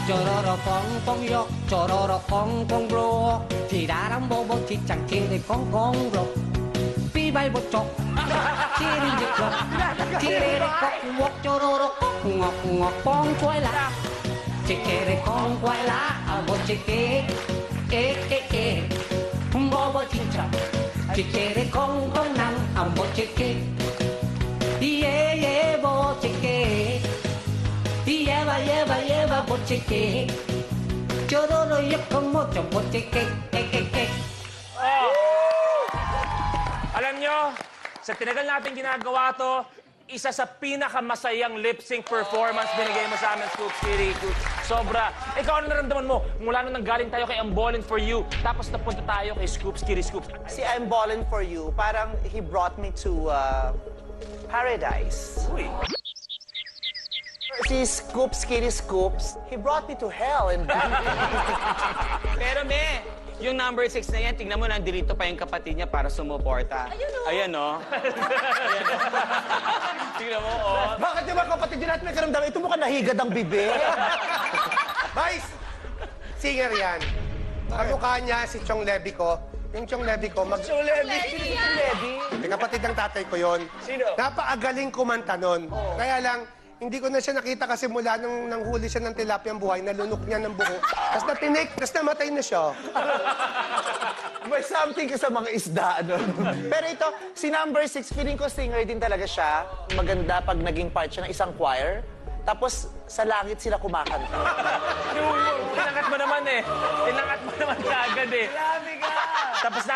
쪼로로뽕뽕욕 쪼로로뽕뽕로 지라랑보보 지짱티리 꽁꽁로 삐발보쪽 티리리꼭 티리리꼭 웍 쪼로로 꽁꽁꽁 뽕초이라 치키리꽁 꽈이라 보치키 에에에 보보 진짜 치키리꽁꽁 남 보치키 예예 보치키 예바 보치키 쪼로로 역공 모좀 보치키 에에에 Alam nyo, sa tinagal natin ginagawa to, isa sa pinakamasayang lip-sync performance binigay mo sa amin, Scoops Kitty. Sobra. Ikaw, ano naramdaman mo? Mula nung nanggaling tayo kay I'm Ballin' For You, tapos napunta tayo kay Scoops Kitty Scoops. Si I'm Ballin' For You, parang he brought me to paradise. Uy. Si Scoops Kitty Scoops, he brought me to hell and back. Pero me, yung number 6 na yan, tingnan mo, nandilito pa yung kapatid niya para sumuporta. Ayan o. Tingnan mo, oh. Bakit di ba kapatid yun natin nagkaramdam? Ito mukhang nahigad ang bibig. Vice, singer yan. Kamukha niya si Chong Levy ko. Yung Chong Levy ko, Sino si Levy? kapatid ng tatay ko yon. Sino? Napakagaling kumanta nun. Kaya lang, hindi ko na siya nakita kasi mula nung nanghuli siya ng tilapiyang buhay, nalunok niya ng buho. Tapos natinik, tapos namatay na siya. May something ka sa mga isda, ano? Pero ito, si number 6, feeling ko singer din talaga siya. Maganda pag naging part siya ng isang choir. Tapos, sa langit sila kumakanta. Tinangat mo naman eh. Tinangat mo naman kaagad eh. Grabe ka. Tapos na